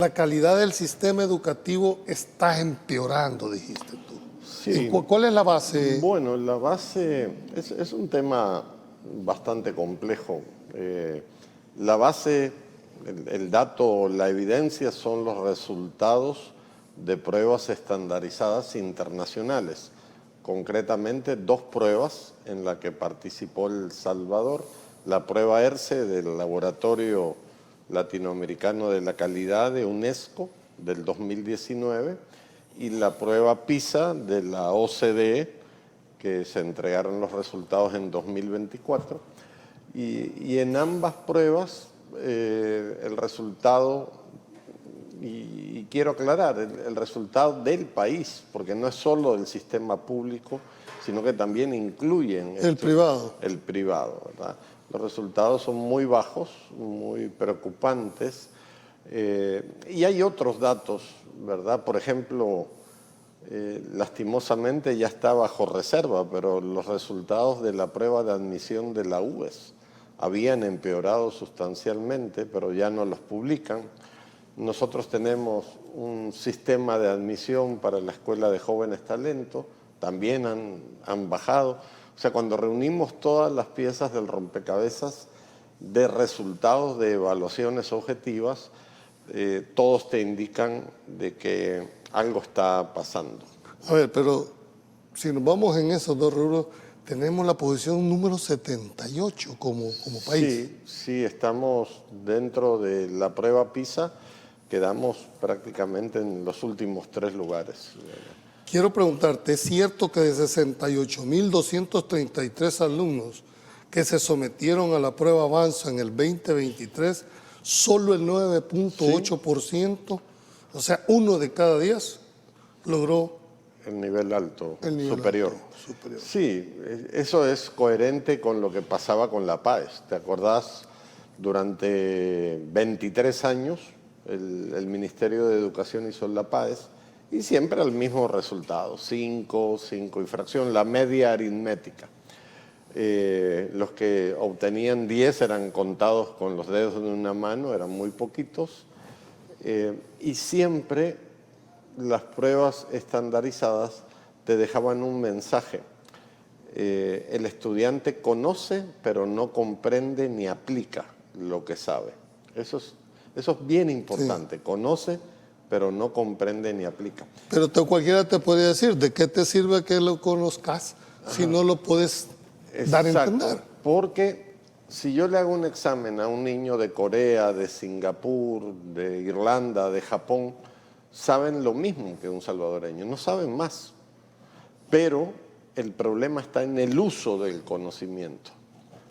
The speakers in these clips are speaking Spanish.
La calidad del sistema educativo está empeorando, dijiste tú. Sí. ¿Cuál es la base? Bueno, la base es un tema bastante complejo. La base, el dato, la evidencia son los resultados de pruebas estandarizadas internacionales. Concretamente, dos pruebas en las que participó El Salvador. La prueba ERCE del Laboratorio Latinoamericano de la Calidad de UNESCO del 2019 y la prueba PISA de la OCDE, que se entregaron los resultados en 2024. Y en ambas pruebas el resultado, y quiero aclarar, el resultado del país, porque no es solo del sistema público, sino que también incluyen El privado. El privado, ¿verdad? Los resultados son muy bajos, muy preocupantes, y hay otros datos, ¿verdad? Por ejemplo, lastimosamente ya está bajo reserva, pero los resultados de la prueba de admisión de la UES habían empeorado sustancialmente, pero ya no los publican. Nosotros tenemos un sistema de admisión para la Escuela de Jóvenes Talentos, también han bajado. O sea, cuando reunimos todas las piezas del rompecabezas de resultados de evaluaciones objetivas, todos te indican de que algo está pasando. A ver, pero si nos vamos en esos dos rubros, tenemos la posición número 78 como país. Sí, estamos dentro de la prueba PISA, quedamos prácticamente en los últimos 3 lugares. Quiero preguntarte, ¿es cierto que de 68.233 alumnos que se sometieron a la prueba Avanza en el 2023, solo el 9.8%, o sea, 1 de cada 10, logró el nivel alto, superior? Sí, eso es coherente con lo que pasaba con la PAES. ¿Te acordás? Durante 23 años el Ministerio de Educación hizo la PAES y siempre el mismo resultado, 5 y fracción, la media aritmética. Los que obtenían 10 eran contados con los dedos de una mano, eran muy poquitos, y siempre las pruebas estandarizadas te dejaban un mensaje. El estudiante conoce, pero no comprende ni aplica lo que sabe. Eso es bien importante. Sí. Conoce, pero no comprende ni aplica. Pero cualquiera te puede decir, ¿de qué te sirve que lo conozcas si no lo puedes dar a entender? Porque si yo le hago un examen a un niño de Corea, de Singapur, de Irlanda, de Japón, saben lo mismo que un salvadoreño, no saben más. Pero el problema está en el uso del conocimiento.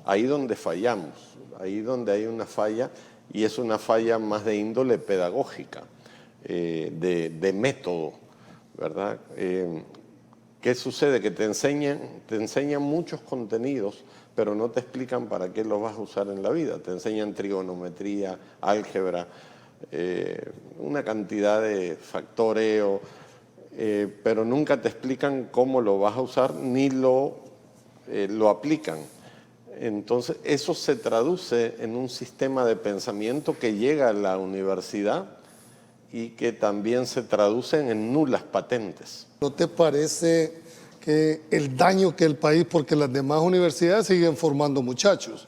Ahí donde fallamos, ahí donde hay una falla, y es una falla más de índole pedagógica, de método, ¿verdad? ¿Qué sucede? Que te enseñan muchos contenidos, pero no te explican para qué los vas a usar en la vida. Te enseñan trigonometría, álgebra, una cantidad de factoreo, pero nunca te explican cómo lo vas a usar ni lo aplican. Entonces, eso se traduce en un sistema de pensamiento que llega a la universidad y que también se traducen en nulas patentes. ¿No te parece que el daño que el país, porque las demás universidades siguen formando muchachos?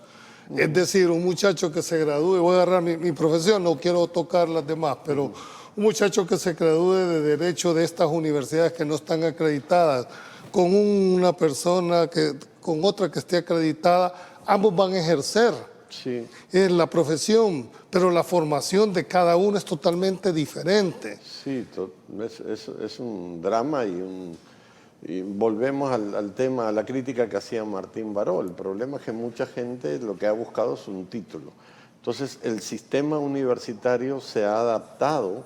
Es decir, un muchacho que se gradúe, voy a agarrar mi profesión, no quiero tocar las demás, pero un muchacho que se gradúe de Derecho de estas universidades que no están acreditadas, con una persona con otra que esté acreditada, ambos van a ejercer la profesión, pero la formación de cada uno es totalmente diferente. Sí, es un drama y volvemos al tema, a la crítica que hacía Martín Baró. El problema es que mucha gente lo que ha buscado es un título. Entonces, el sistema universitario se ha adaptado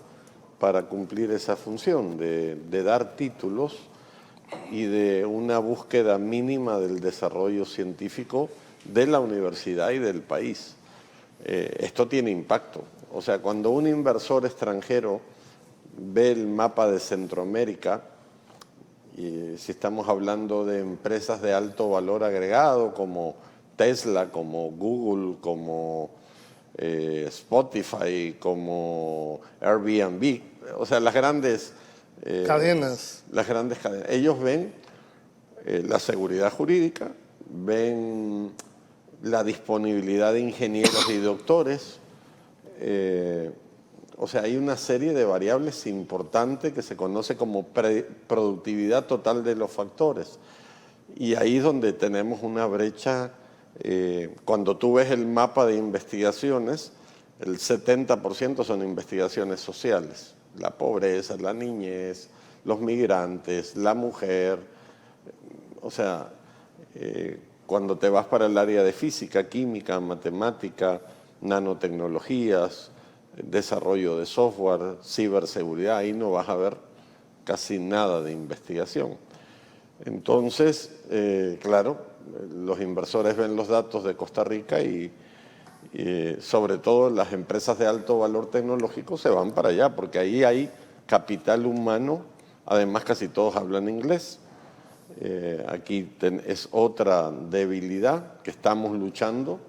para cumplir esa función de dar títulos y de una búsqueda mínima del desarrollo científico de la universidad y del país. Esto tiene impacto. O sea, cuando un inversor extranjero ve el mapa de Centroamérica, y si estamos hablando de empresas de alto valor agregado como Tesla, como Google, como Spotify, como Airbnb, o sea, las grandes Cadenas. Las grandes cadenas. Ellos ven la seguridad jurídica, ven la disponibilidad de ingenieros y doctores. O sea, hay una serie de variables importantes que se conoce como productividad total de los factores. Y ahí es donde tenemos una brecha. Cuando tú ves el mapa de investigaciones, el 70% son investigaciones sociales. La pobreza, la niñez, los migrantes, la mujer. O sea, cuando te vas para el área de física, química, matemática, nanotecnologías, desarrollo de software, ciberseguridad, ahí no vas a ver casi nada de investigación. Entonces, claro, los inversores ven los datos de Costa Rica y sobre todo las empresas de alto valor tecnológico se van para allá, porque ahí hay capital humano, además casi todos hablan inglés. Aquí es otra debilidad que estamos luchando.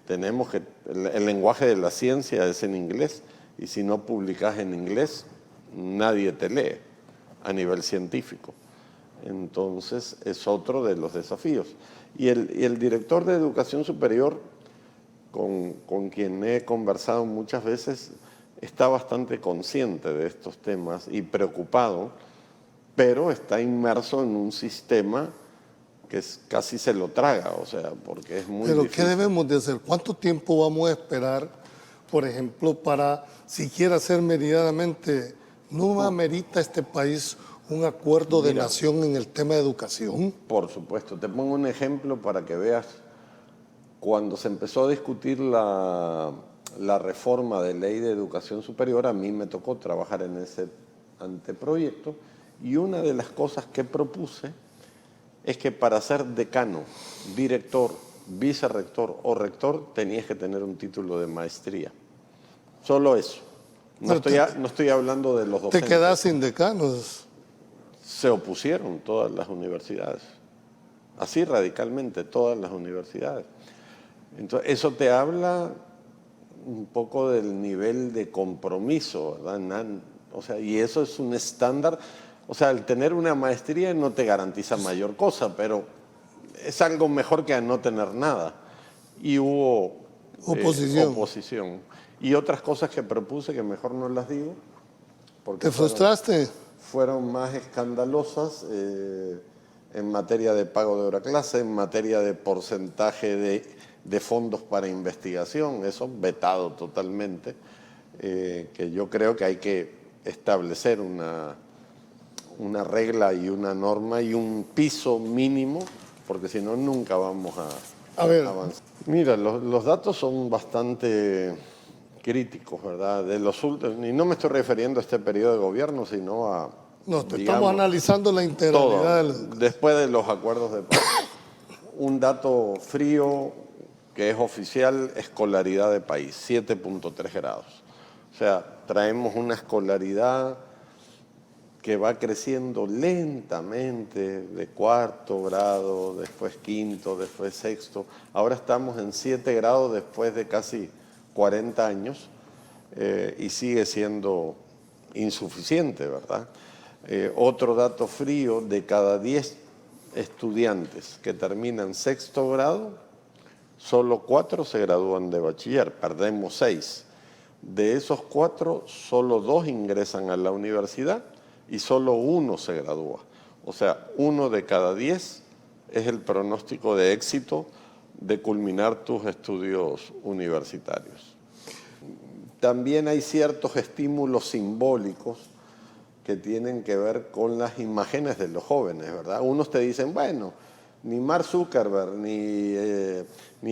Tenemos que, el lenguaje de la ciencia es en inglés, y si no publicas en inglés, nadie te lee a nivel científico. Entonces es otro de los desafíos. Y el director de educación superior, con quien he conversado muchas veces, está bastante consciente de estos temas y preocupado, pero está inmerso en un sistema que casi se lo traga, o sea, porque es muy Pero difícil. ¿qué debemos de hacer? ¿Cuánto tiempo vamos a esperar, por ejemplo, para siquiera ser meridamente, no amerita este país un acuerdo de nación en el tema de educación? Por supuesto. Te pongo un ejemplo para que veas. Cuando se empezó a discutir la reforma de ley de educación superior, a mí me tocó trabajar en ese anteproyecto, y una de las cosas que propuse es que para ser decano, director, vicerrector o rector tenías que tener un título de maestría. Solo eso. No estoy hablando de los Te docentes. quedas sin decanos. Se opusieron todas las universidades, así radicalmente todas las universidades. Entonces, eso te habla un poco del nivel de compromiso, ¿verdad? O sea, y eso es un estándar. O sea, el tener una maestría no te garantiza mayor cosa, pero es algo mejor que no tener nada. Y hubo oposición. Y otras cosas que propuse que mejor no las digo. Porque ¿Te frustraste? Fueron más escandalosas en materia de pago de hora clase, en materia de porcentaje de fondos para investigación, eso vetado totalmente, que yo creo que hay que establecer una regla y una norma y un piso mínimo, porque si no nunca vamos a avanzar. Mira, los datos son bastante críticos, ¿verdad? De los últimos, y no me estoy refiriendo a este periodo de gobierno, sino a... No, estamos analizando la integralidad todo, después de los acuerdos de paz. Un dato frío que es oficial: escolaridad de país, 7.3 grados. O sea, traemos una escolaridad que va creciendo lentamente, de cuarto grado, después quinto, después sexto. Ahora estamos en 7 grados después de casi 40 años y sigue siendo insuficiente, ¿verdad? Otro dato frío: de cada 10 estudiantes que terminan sexto grado, solo 4 se gradúan de bachiller, perdemos 6. De esos 4, solo 2 ingresan a la universidad y solo 1 se gradúa. O sea, 1 de cada 10 es el pronóstico de éxito de culminar tus estudios universitarios. También hay ciertos estímulos simbólicos que tienen que ver con las imágenes de los jóvenes, ¿verdad? Unos te dicen, bueno, ni Mark Zuckerberg, ni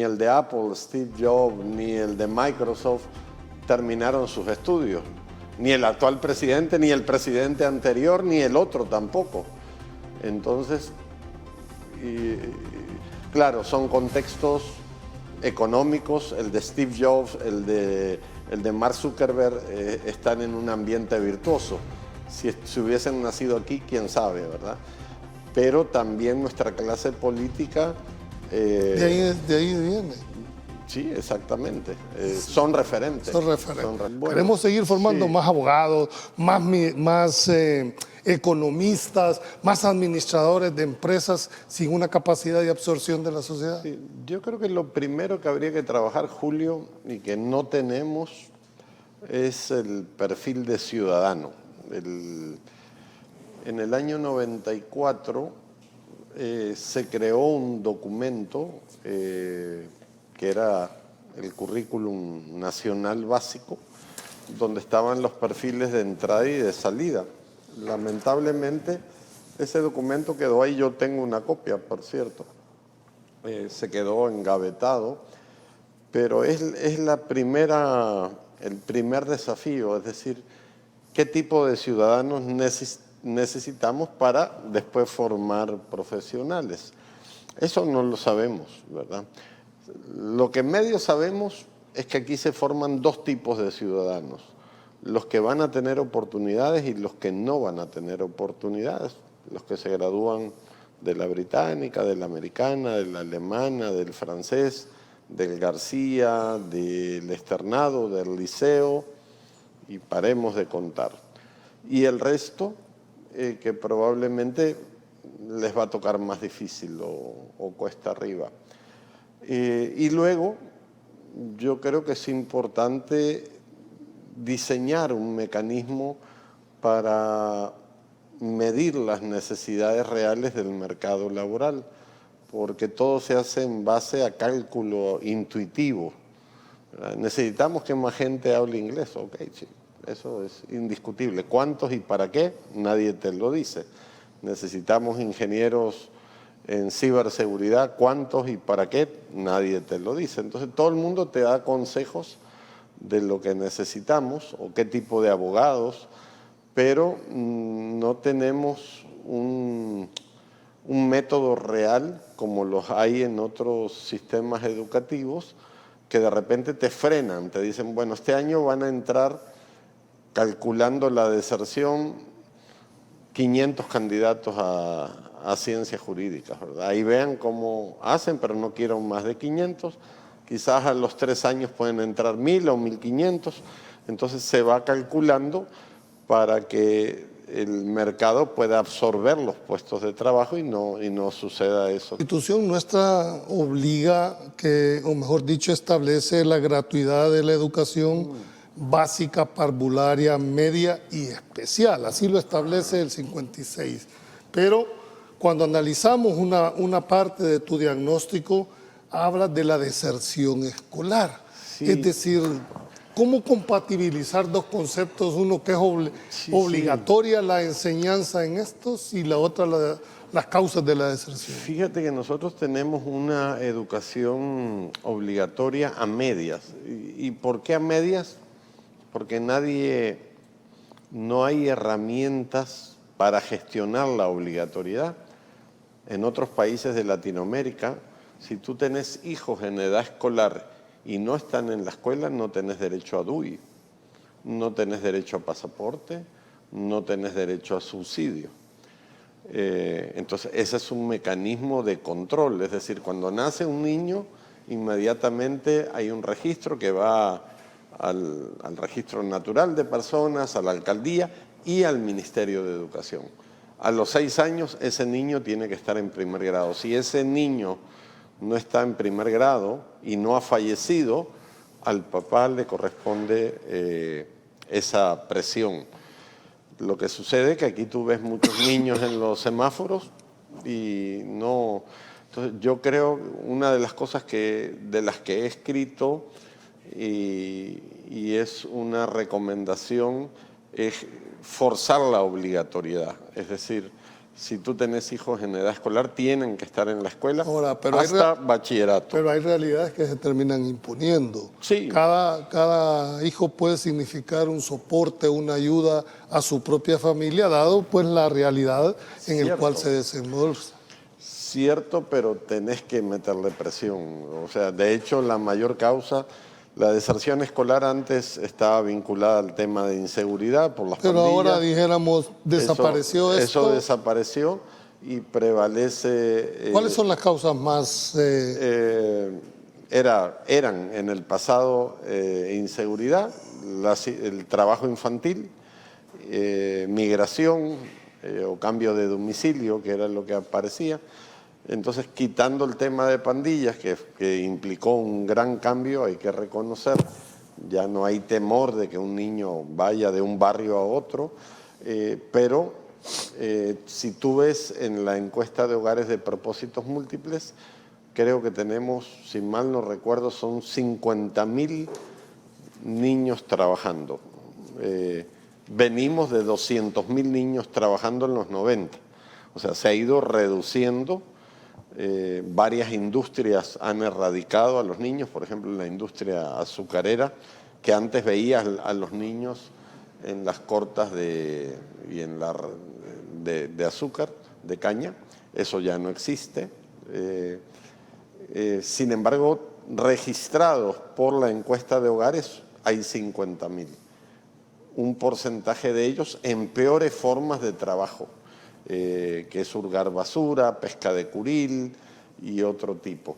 el de Apple, Steve Jobs, ni el de Microsoft terminaron sus estudios. Ni el actual presidente, ni el presidente anterior, ni el otro tampoco. Entonces, claro, son contextos económicos. El de Steve Jobs, el de Mark Zuckerberg están en un ambiente virtuoso. Si hubiesen nacido aquí, quién sabe, ¿verdad? Pero también nuestra clase política... de ahí viene. Sí, exactamente. Son referentes. Son referentes. Bueno, Queremos seguir formando sí. más abogados, más economistas, más administradores de empresas sin una capacidad de absorción de la sociedad. Sí, yo creo que lo primero que habría que trabajar, Julio, y que no tenemos, es el perfil de ciudadano. En el año 94 se creó un documento que era el currículum nacional básico, donde estaban los perfiles de entrada y de salida. Lamentablemente, ese documento quedó ahí, yo tengo una copia, por cierto, se quedó engavetado, pero es el primer desafío, es decir, qué tipo de ciudadanos necesitamos para después formar profesionales. Eso no lo sabemos, ¿verdad? Lo que medio sabemos es que aquí se forman dos tipos de ciudadanos, los que van a tener oportunidades y los que no van a tener oportunidades, los que se gradúan de la británica, de la americana, de la alemana, del francés, del García, del externado, del liceo, y paremos de contar. Y el resto, que probablemente les va a tocar más difícil o cuesta arriba. Y luego, yo creo que es importante diseñar un mecanismo para medir las necesidades reales del mercado laboral, porque todo se hace en base a cálculo intuitivo. ¿Verdad? Necesitamos que más gente hable inglés, ok, sí, eso es indiscutible. ¿Cuántos y para qué? Nadie te lo dice. Necesitamos ingenieros en ciberseguridad, ¿cuántos y para qué? Nadie te lo dice. Entonces todo el mundo te da consejos de lo que necesitamos o qué tipo de abogados, pero no tenemos un método real como los hay en otros sistemas educativos que de repente te frenan, te dicen, bueno, este año van a entrar, calculando la deserción, 500 candidatos a ciencias jurídicas, ¿verdad? Ahí vean cómo hacen, pero no quiero más de 500. Quizás a los 3 años pueden entrar 1000 o 1500. Entonces se va calculando para que el mercado pueda absorber los puestos de trabajo y no suceda eso. La Constitución nuestra obliga que, o mejor dicho, establece la gratuidad de la educación básica, parvularia, media y especial. Así lo establece el 56. Pero cuando analizamos una parte de tu diagnóstico, habla de la deserción escolar. Sí. Es decir, ¿cómo compatibilizar dos conceptos? Uno que es obligatoria la enseñanza en estos y la otra las causas de la deserción. Fíjate que nosotros tenemos una educación obligatoria a medias. ¿Y por qué a medias? Porque no hay herramientas para gestionar la obligatoriedad. En otros países de Latinoamérica, si tú tenés hijos en edad escolar y no están en la escuela, no tenés derecho a DUI, no tenés derecho a pasaporte, no tenés derecho a subsidio. Entonces, ese es un mecanismo de control, es decir, cuando nace un niño, inmediatamente hay un registro que va al registro natural de personas, a la alcaldía y al Ministerio de Educación. A los 6 años, ese niño tiene que estar en primer grado. Si ese niño no está en primer grado y no ha fallecido, al papá le corresponde esa presión. Lo que sucede es que aquí tú ves muchos niños en los semáforos y no... Entonces yo creo una de las cosas de las que he escrito y es una recomendación es forzar la obligatoriedad. Es decir, si tú tenés hijos en edad escolar, tienen que estar en la escuela hasta bachillerato. Pero hay realidades que se terminan imponiendo. Sí. Cada hijo puede significar un soporte, una ayuda a su propia familia, dado pues la realidad en el cual se desenvuelve. Cierto, pero tenés que meterle presión. O sea, de hecho, la mayor causa... La deserción escolar antes estaba vinculada al tema de inseguridad por las pandillas. Pero ahora dijéramos, desapareció esto. Eso desapareció y prevalece... ¿Cuáles son las causas más...? eran en el pasado inseguridad, el trabajo infantil, migración o cambio de domicilio, que era lo que aparecía. Entonces, quitando el tema de pandillas, que implicó un gran cambio, hay que reconocer, ya no hay temor de que un niño vaya de un barrio a otro, pero si tú ves en la encuesta de hogares de propósitos múltiples, creo que tenemos, si mal no recuerdo, son 50.000 niños trabajando. Venimos de 200.000 niños trabajando en los 90. O sea, se ha ido reduciendo. Varias industrias han erradicado a los niños, por ejemplo, la industria azucarera, que antes veía a los niños en las cortas de azúcar, de caña. Eso ya no existe. Sin embargo, registrados por la encuesta de hogares hay 50.000. Un porcentaje de ellos en peores formas de trabajo, que es hurgar basura, pesca de curil y otro tipo.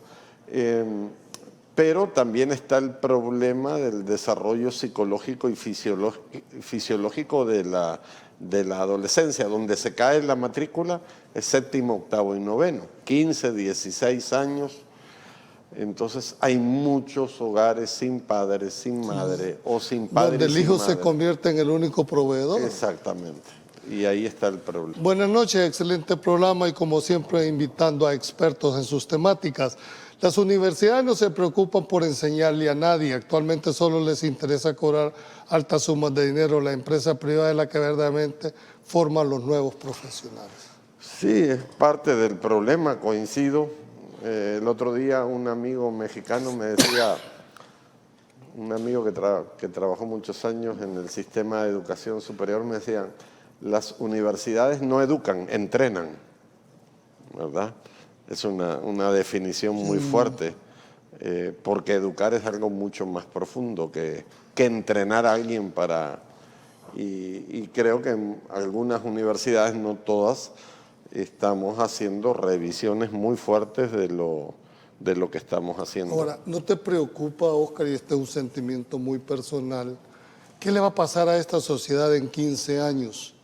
Pero también está el problema del desarrollo psicológico y fisiológico de la adolescencia, donde se cae la matrícula es séptimo, octavo y noveno, 15, 16 años. Entonces hay muchos hogares sin padres, sin madre o sin padres. Donde el hijo se convierte en el único proveedor. Exactamente. Y ahí está el problema. Buenas noches, excelente programa y como siempre invitando a expertos en sus temáticas. Las universidades no se preocupan por enseñarle a nadie, actualmente solo les interesa cobrar altas sumas de dinero. La empresa privada es la que verdaderamente forma los nuevos profesionales. Sí, es parte del problema, coincido. El otro día un amigo mexicano me decía, un amigo que trabajó muchos años en el sistema de educación superior, me decía, las universidades no educan, entrenan, ¿verdad? Es una definición muy fuerte, porque educar es algo mucho más profundo que entrenar a alguien para... Y creo que en algunas universidades, no todas, estamos haciendo revisiones muy fuertes de lo que estamos haciendo. Ahora, ¿no te preocupa, Oscar, y este es un sentimiento muy personal, qué le va a pasar a esta sociedad en 15 años?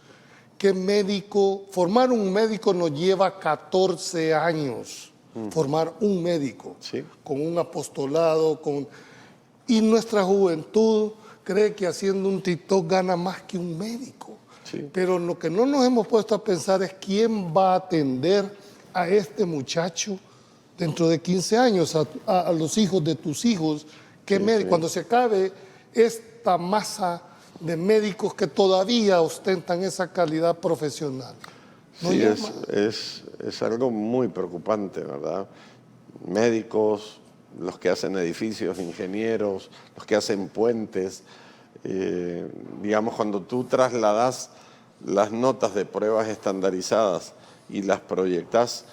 ¿Qué médico? Formar un médico nos lleva 14 años, formar un médico, sí, con un apostolado, y nuestra juventud cree que haciendo un TikTok gana más que un médico. Sí. Pero lo que no nos hemos puesto a pensar es quién va a atender a este muchacho dentro de 15 años, a los hijos de tus hijos. Cuando se acabe esta masa de médicos que todavía ostentan esa calidad profesional. ¿No sí, es algo muy preocupante, ¿verdad? Médicos, los que hacen edificios, ingenieros, los que hacen puentes. Digamos, cuando tú trasladas las notas de pruebas estandarizadas y las proyectas,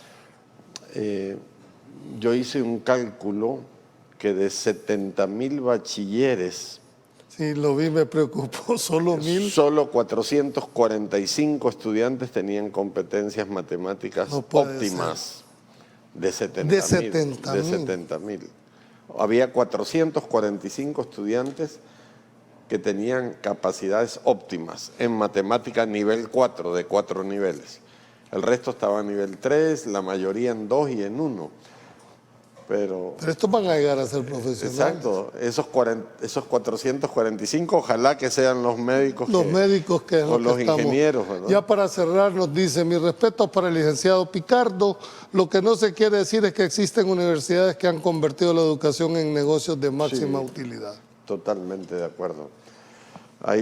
yo hice un cálculo que de 70.000 bachilleres, sí, lo vi, me preocupó, solo 1.000. Solo 445 estudiantes tenían competencias matemáticas óptimas. De 70.000. Había 445 estudiantes que tenían capacidades óptimas en matemática nivel 4, de 4 niveles. El resto estaba a nivel 3, la mayoría en 2 y en 1. Pero estos van a llegar a ser profesionales. Exacto, esos 445, ojalá que sean los médicos. Los médicos que o los ingenieros, ¿verdad? Ya para cerrar nos dice, mi respeto para el licenciado Picardo, lo que no se quiere decir es que existen universidades que han convertido la educación en negocios de máxima utilidad. Totalmente de acuerdo. Ha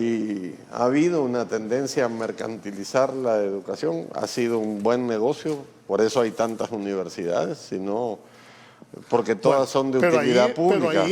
habido una tendencia a mercantilizar la educación, ha sido un buen negocio, por eso hay tantas universidades, sino porque todas son de utilidad pública.